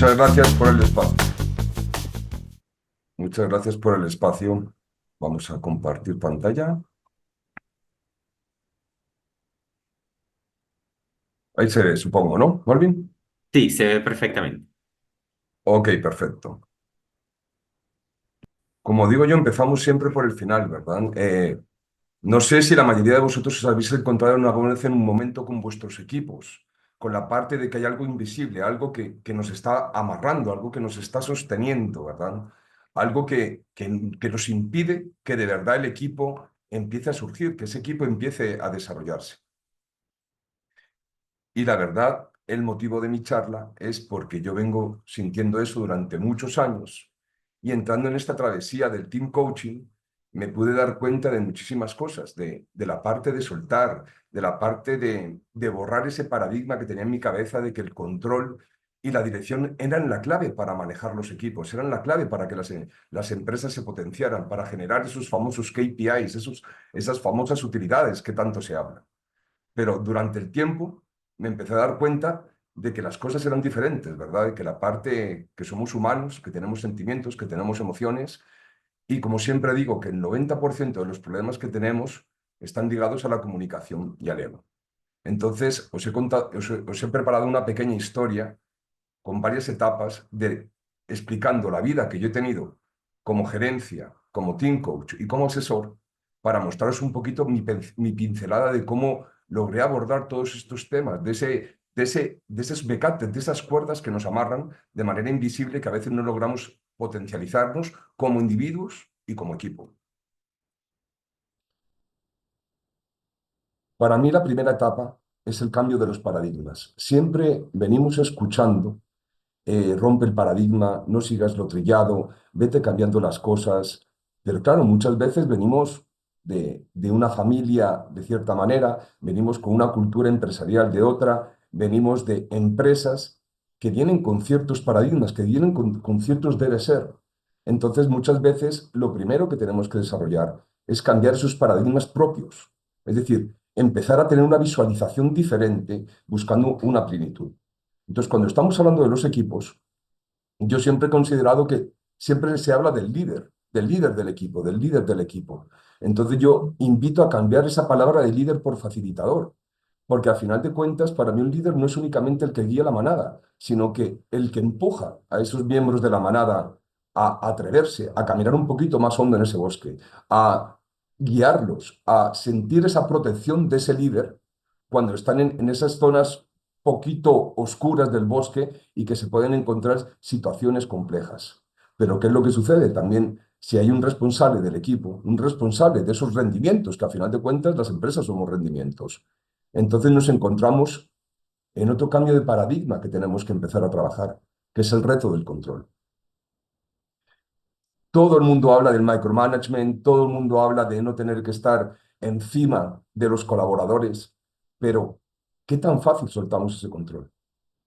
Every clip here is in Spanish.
Muchas gracias por el espacio. Muchas gracias por el espacio. Vamos a compartir pantalla. Ahí se ve, supongo, ¿no, Marvin? Sí, se ve perfectamente. Ok, perfecto. Como digo yo, empezamos siempre por el final, ¿verdad? No sé si la mayoría de vosotros os habéis encontrado en alguna vez en un momento con vuestros equipos, con la parte de que hay algo invisible, algo que nos está amarrando, algo que nos está sosteniendo, ¿verdad? Algo que nos impide que de verdad el equipo empiece a surgir, que ese equipo empiece a desarrollarse. Y la verdad, el motivo de mi charla es porque yo vengo sintiendo eso durante muchos años y entrando en esta travesía del team coaching, me pude dar cuenta de muchísimas cosas, de la parte de soltar, de la parte de borrar ese paradigma que tenía en mi cabeza de que el control y la dirección eran la clave para manejar los equipos, eran la clave para que las empresas se potenciaran, para generar esos famosos KPIs, esas famosas utilidades que tanto se habla. Pero durante el tiempo me empecé a dar cuenta de que las cosas eran diferentes, ¿verdad? De que la parte que somos humanos, que tenemos sentimientos, que tenemos emociones, y como siempre digo, que el 90% de los problemas que tenemos están ligados a la comunicación y al ego. Entonces, os he preparado una pequeña historia con varias etapas explicando la vida que yo he tenido como gerencia, como team coach y como asesor para mostraros un poquito mi pincelada de cómo logré abordar todos estos temas, de esos mecates, de esas cuerdas que nos amarran de manera invisible que a veces no logramos potencializarnos como individuos y como equipo. Para mí la primera etapa es el cambio de los paradigmas. Siempre venimos escuchando rompe el paradigma, no sigas lo trillado, vete cambiando las cosas. Pero claro, muchas veces venimos de una familia de cierta manera, venimos con una cultura empresarial de otra, venimos de empresas que vienen con ciertos paradigmas, que vienen con ciertos debe ser. Entonces, muchas veces lo primero que tenemos que desarrollar es cambiar esos paradigmas propios. Es decir, empezar a tener una visualización diferente buscando una plenitud. Entonces, cuando estamos hablando de los equipos, yo siempre he considerado que siempre se habla del líder del equipo, del líder del equipo. Entonces, yo invito a cambiar esa palabra de líder por facilitador, porque al final de cuentas, para mí un líder no es únicamente el que guía la manada, sino que el que empuja a esos miembros de la manada a atreverse, a caminar un poquito más hondo en ese bosque, a guiarlos, a sentir esa protección de ese líder cuando están en esas zonas poquito oscuras del bosque y que se pueden encontrar situaciones complejas. Pero ¿qué es lo que sucede? También si hay un responsable del equipo, un responsable de esos rendimientos, que a final de cuentas las empresas somos rendimientos, entonces nos encontramos en otro cambio de paradigma que tenemos que empezar a trabajar, que es el reto del control. Todo el mundo habla del micromanagement, todo el mundo habla de no tener que estar encima de los colaboradores, pero ¿qué tan fácil soltamos ese control?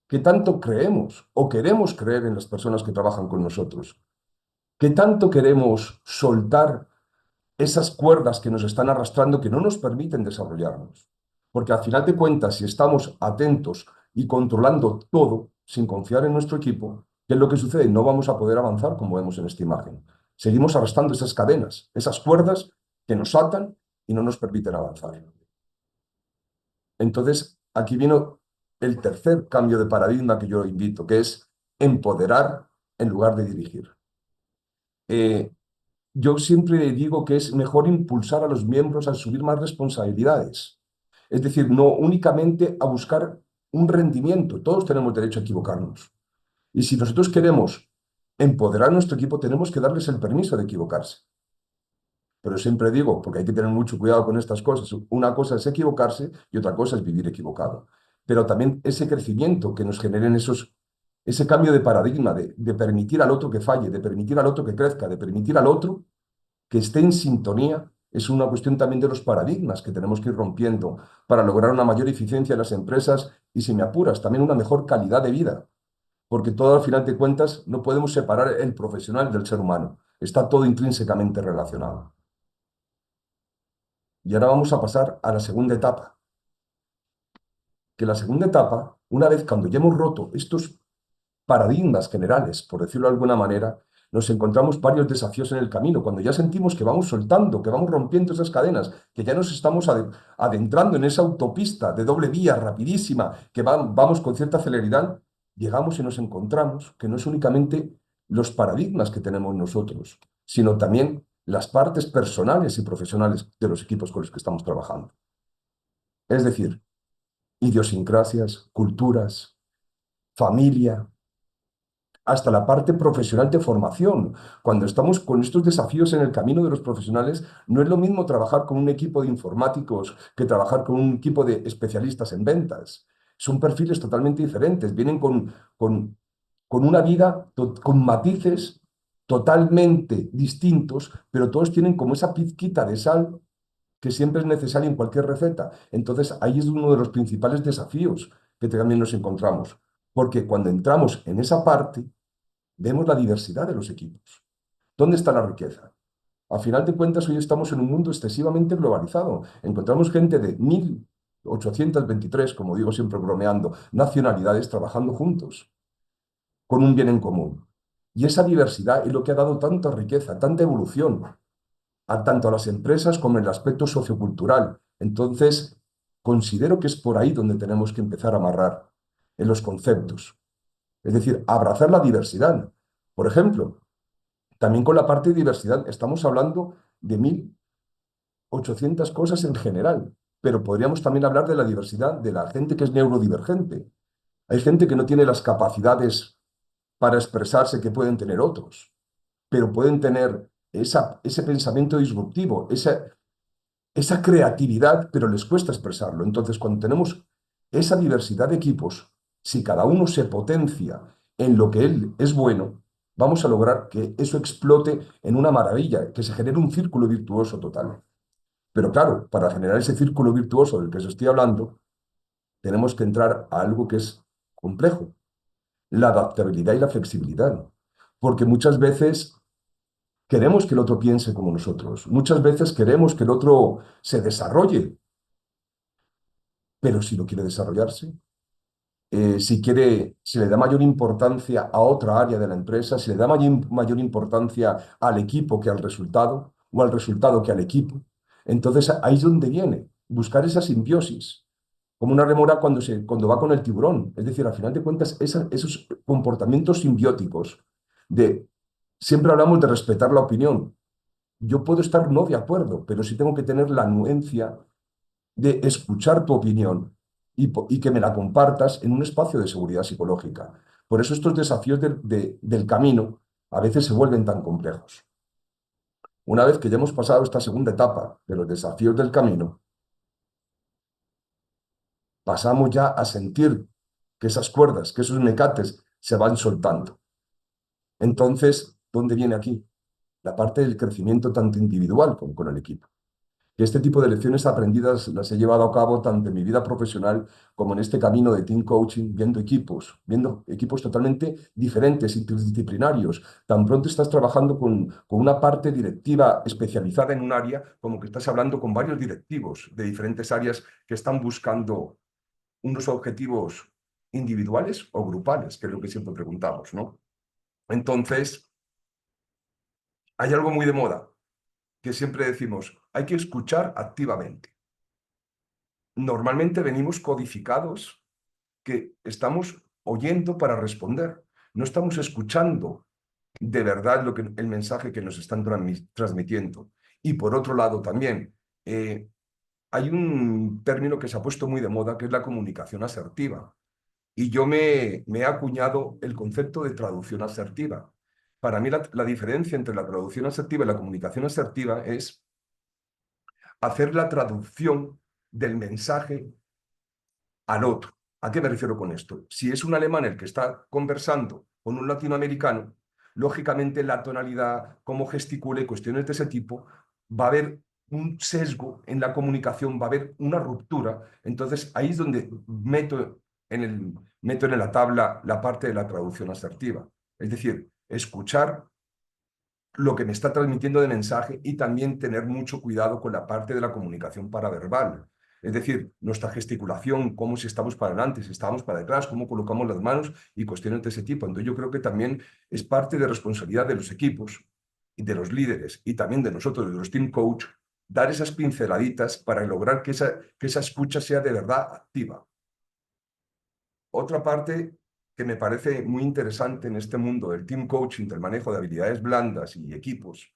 ¿Qué tanto creemos o queremos creer en las personas que trabajan con nosotros? ¿Qué tanto queremos soltar esas cuerdas que nos están arrastrando que no nos permiten desarrollarnos? Porque al final de cuentas, si estamos atentos y controlando todo sin confiar en nuestro equipo, ¿qué es lo que sucede? No vamos a poder avanzar como vemos en esta imagen. Seguimos arrastrando esas cadenas, esas cuerdas que nos atan y no nos permiten avanzar. Entonces, aquí vino el tercer cambio de paradigma que yo invito, que es empoderar en lugar de dirigir. Eh, yo siempre digo que es mejor impulsar a los miembros a asumir más responsabilidades. Es decir, no únicamente a buscar un rendimiento. Todos tenemos derecho a equivocarnos. Y si nosotros queremos empoderar a nuestro equipo, tenemos que darles el permiso de equivocarse. Pero siempre digo, porque hay que tener mucho cuidado con estas cosas, una cosa es equivocarse y otra cosa es vivir equivocado. Pero también ese crecimiento que nos generen ese cambio de paradigma, de permitir al otro que falle, de permitir al otro que crezca, de permitir al otro que esté en sintonía, es una cuestión también de los paradigmas que tenemos que ir rompiendo para lograr una mayor eficiencia en las empresas y, si me apuras, también una mejor calidad de vida. Porque todo al final de cuentas no podemos separar el profesional del ser humano. Está todo intrínsecamente relacionado. Y ahora vamos a pasar a la segunda etapa, que la segunda etapa, una vez cuando ya hemos roto estos paradigmas generales, por decirlo de alguna manera, nos encontramos varios desafíos en el camino. Cuando ya sentimos que vamos soltando, que vamos rompiendo esas cadenas, que ya nos estamos adentrando en esa autopista de doble vía rapidísima, que vamos con cierta celeridad, llegamos y nos encontramos que no es únicamente los paradigmas que tenemos nosotros, sino también las partes personales y profesionales de los equipos con los que estamos trabajando. Es decir, idiosincrasias, culturas, familia, hasta la parte profesional de formación. Cuando estamos con estos desafíos en el camino de los profesionales, no es lo mismo trabajar con un equipo de informáticos que trabajar con un equipo de especialistas en ventas. Son perfiles totalmente diferentes, vienen con una vida, con matices totalmente distintos, pero todos tienen como esa pizquita de sal que siempre es necesaria en cualquier receta. Entonces, ahí es uno de los principales desafíos que también nos encontramos, porque cuando entramos en esa parte, vemos la diversidad de los equipos. ¿Dónde está la riqueza? A final de cuentas, hoy estamos en un mundo excesivamente globalizado. Encontramos gente de 1823, como digo siempre bromeando, nacionalidades trabajando juntos, con un bien en común. Y esa diversidad es lo que ha dado tanta riqueza, tanta evolución, tanto a las empresas como en el aspecto sociocultural. Entonces, considero que es por ahí donde tenemos que empezar a amarrar en los conceptos. Es decir, abrazar la diversidad. Por ejemplo, también con la parte de diversidad estamos hablando de 1800 cosas en general, pero podríamos también hablar de la diversidad de la gente que es neurodivergente. Hay gente que no tiene las capacidades para expresarse que pueden tener otros, pero pueden tener ese pensamiento disruptivo, esa creatividad, pero les cuesta expresarlo. Entonces, cuando tenemos esa diversidad de equipos, si cada uno se potencia en lo que él es bueno, vamos a lograr que eso explote en una maravilla, que se genere un círculo virtuoso total. Pero claro, para generar ese círculo virtuoso del que os estoy hablando, tenemos que entrar a algo que es complejo, la adaptabilidad y la flexibilidad. Porque muchas veces queremos que el otro piense como nosotros, muchas veces queremos que el otro se desarrolle, pero si no quiere desarrollarse, si le da mayor importancia a otra área de la empresa, si le da mayor importancia al equipo que al resultado, o al resultado que al equipo, entonces ahí es donde viene, buscar esa simbiosis, como una remora cuando va con el tiburón. Es decir, al final de cuentas, esos comportamientos simbióticos de, siempre hablamos de respetar la opinión. Yo puedo estar no de acuerdo, pero sí tengo que tener la anuencia de escuchar tu opinión y que me la compartas en un espacio de seguridad psicológica. Por eso estos desafíos del camino a veces se vuelven tan complejos. Una vez que ya hemos pasado esta segunda etapa de los desafíos del camino, pasamos ya a sentir que esas cuerdas, que esos mecates se van soltando. Entonces, ¿dónde viene aquí? La parte del crecimiento tanto individual como con el equipo. Que este tipo de lecciones aprendidas las he llevado a cabo tanto en mi vida profesional como en este camino de team coaching, viendo equipos totalmente diferentes, interdisciplinarios. Tan pronto estás trabajando con una parte directiva especializada en un área, como que estás hablando con varios directivos de diferentes áreas que están buscando unos objetivos individuales o grupales, que es lo que siempre preguntamos, ¿no? Entonces, hay algo muy de moda que siempre decimos, hay que escuchar activamente. Normalmente venimos codificados que estamos oyendo para responder. No estamos escuchando de verdad el mensaje que nos están transmitiendo. Y por otro lado también, hay un término que se ha puesto muy de moda, que es la comunicación asertiva. Y yo me he acuñado el concepto de traducción asertiva. Para mí la diferencia entre la traducción asertiva y la comunicación asertiva es hacer la traducción del mensaje al otro. ¿A qué me refiero con esto? Si es un alemán el que está conversando con un latinoamericano, lógicamente la tonalidad, cómo gesticule, cuestiones de ese tipo, va a haber un sesgo en la comunicación, va a haber una ruptura. Entonces ahí es donde meto en la tabla la parte de la traducción asertiva. Es decir, escuchar lo que me está transmitiendo de mensaje y también tener mucho cuidado con la parte de la comunicación paraverbal. Es decir, nuestra gesticulación, cómo si estamos para adelante, si estamos para detrás, cómo colocamos las manos y cuestiones de ese tipo. Entonces yo creo que también es parte de responsabilidad de los equipos y de los líderes y también de nosotros, de los team coach, dar esas pinceladitas para lograr que esa escucha sea de verdad activa. Otra parte que me parece muy interesante en este mundo del team coaching, del manejo de habilidades blandas y equipos,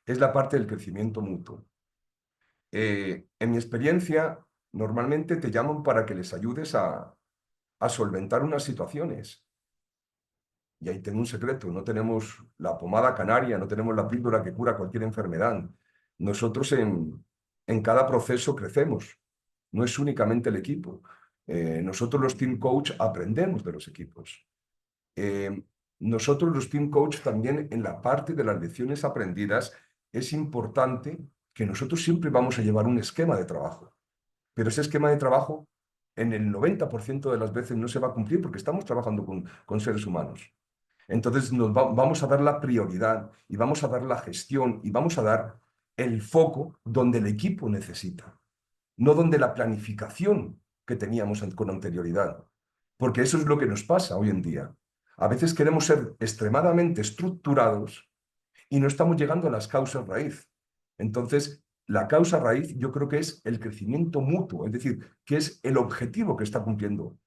es la parte del crecimiento mutuo. En mi experiencia, normalmente te llaman para que les ayudes a solventar unas situaciones. Y ahí tengo un secreto, no tenemos la pomada canaria, no tenemos la píldora que cura cualquier enfermedad. Nosotros en cada proceso crecemos, no es únicamente el equipo. Nosotros los team coach aprendemos de los equipos. Eh, Nosotros los team coach también en la parte de las lecciones aprendidas es importante que nosotros siempre vamos a llevar un esquema de trabajo, pero ese esquema de trabajo en el 90% de las veces no se va a cumplir porque estamos trabajando con seres humanos. Entonces vamos a dar la prioridad y vamos a dar la gestión y vamos a dar el foco donde el equipo necesita, no donde la planificación que teníamos con anterioridad. Porque eso es lo que nos pasa hoy en día. A veces queremos ser extremadamente estructurados y no estamos llegando a las causas raíz. Entonces, la causa raíz yo creo que es el crecimiento mutuo, es decir, que es el objetivo que está cumpliendo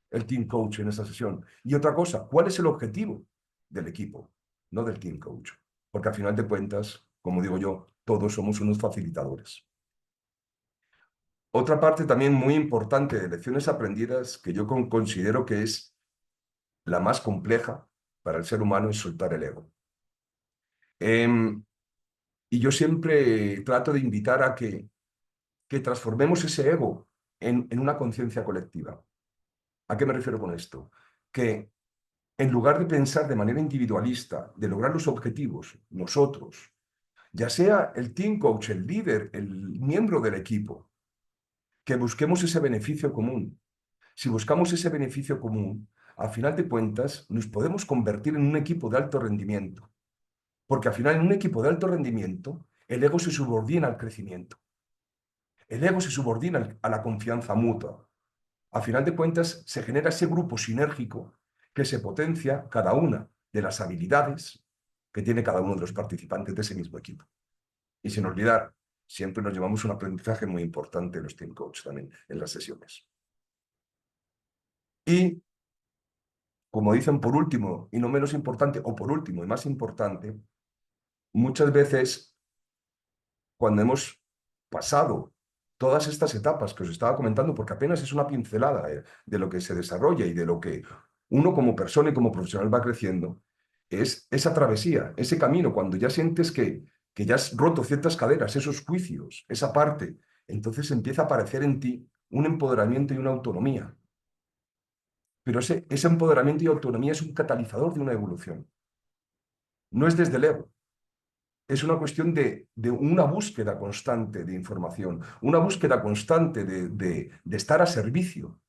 el team coach en esa sesión. Y otra cosa, ¿cuál es el objetivo del equipo, no del team coach? Porque al final de cuentas, como digo yo, todos somos unos facilitadores. Otra parte también muy importante de lecciones aprendidas que yo considero que es la más compleja para el ser humano es soltar el ego. Em, y yo siempre trato de invitar a que transformemos ese ego en una conciencia colectiva. ¿A qué me refiero con esto? Que en lugar de pensar de manera individualista, de lograr los objetivos, nosotros, ya sea el team coach, el líder, el miembro del equipo, que busquemos ese beneficio común. Si buscamos ese beneficio común, al final de cuentas nos podemos convertir en un equipo de alto rendimiento, porque al final en un equipo de alto rendimiento el ego se subordina al crecimiento, el ego se subordina a la confianza mutua. Al final de cuentas se genera ese grupo sinérgico que se potencia cada una de las habilidades que tiene cada uno de los participantes de ese mismo equipo. Y sin olvidar, siempre nos llevamos un aprendizaje muy importante en los team coach también en las sesiones. Y como dicen por último y no menos importante, o por último y más importante, muchas veces cuando hemos pasado todas estas etapas que os estaba comentando, porque apenas es una pincelada de lo que se desarrolla y de lo que uno como persona y como profesional va creciendo, es esa travesía, ese camino, cuando ya sientes que ya has roto ciertas caderas, esos juicios, esa parte, entonces empieza a aparecer en ti un empoderamiento y una autonomía. Pero ese empoderamiento y autonomía es un catalizador de una evolución. No es desde el ego, es una cuestión de una búsqueda constante de información, una búsqueda constante de estar a servicio,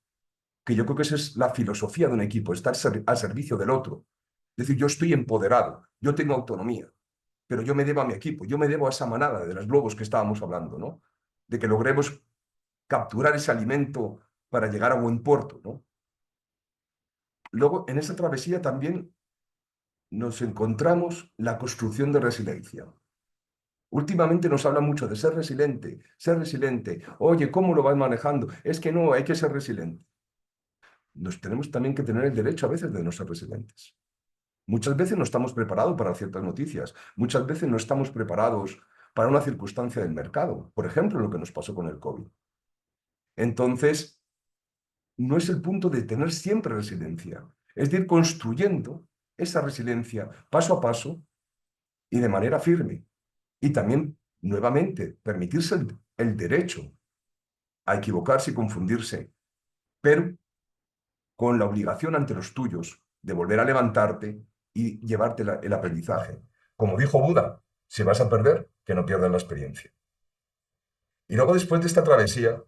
que yo creo que esa es la filosofía de un equipo, estar a servicio del otro. Es decir, yo estoy empoderado, yo tengo autonomía, pero yo me debo a mi equipo, yo me debo a esa manada de los globos que estábamos hablando, ¿no? De que logremos capturar ese alimento para llegar a buen puerto, ¿no? Luego, en esa travesía también nos encontramos la construcción de resiliencia. Últimamente nos habla mucho de ser resiliente, ser resiliente. Oye, ¿cómo lo vas manejando? Es que no, hay que ser resiliente. Nos tenemos también que tener el derecho a veces de no ser resilientes. Muchas veces no estamos preparados para ciertas noticias. Muchas veces no estamos preparados para una circunstancia del mercado. Por ejemplo, lo que nos pasó con el COVID. Entonces, no es el punto de tener siempre resiliencia. Es de ir construyendo esa resiliencia paso a paso y de manera firme. Y también, nuevamente, permitirse el derecho a equivocarse y confundirse, pero con la obligación ante los tuyos de volver a levantarte y llevarte el aprendizaje. Como dijo Buda, si vas a perder, que no pierdas la experiencia. Y luego, después de esta travesía,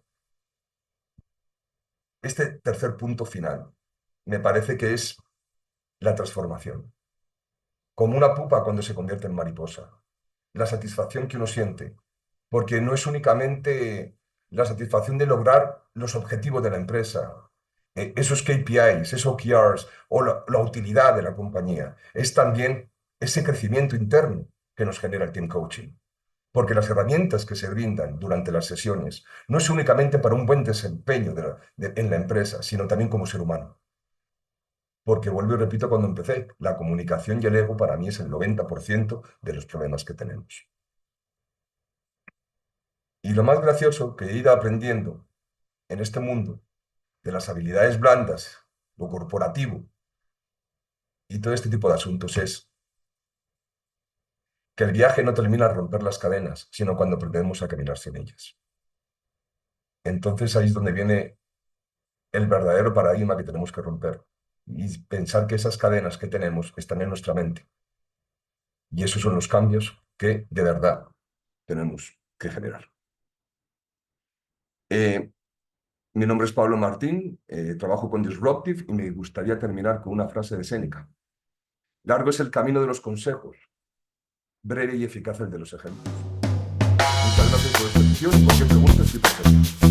este tercer punto final, me parece que es la transformación. Como una pupa cuando se convierte en mariposa. La satisfacción que uno siente. Porque no es únicamente la satisfacción de lograr los objetivos de la empresa, esos KPIs, esos OKRs o la utilidad de la compañía. Es también ese crecimiento interno que nos genera el team coaching. Porque las herramientas que se brindan durante las sesiones no es únicamente para un buen desempeño en la empresa, sino también como ser humano. Porque vuelvo y repito cuando empecé, la comunicación y el ego para mí es el 90% de los problemas que tenemos. Y lo más gracioso que he ido aprendiendo en este mundo de las habilidades blandas, lo corporativo y todo este tipo de asuntos es que el viaje no termina al romper las cadenas, sino cuando aprendemos a caminar sin ellas. Entonces ahí es donde viene el verdadero paradigma que tenemos que romper y pensar que esas cadenas que tenemos están en nuestra mente. Y esos son los cambios que de verdad tenemos que generar. Mi nombre es Pablo Martín, trabajo con Disruptive y me gustaría terminar con una frase de Séneca. Largo es el camino de los consejos, breve y eficaz el de los ejemplos. Muchas gracias por esta sesión y cualquier pregunta estoy presente.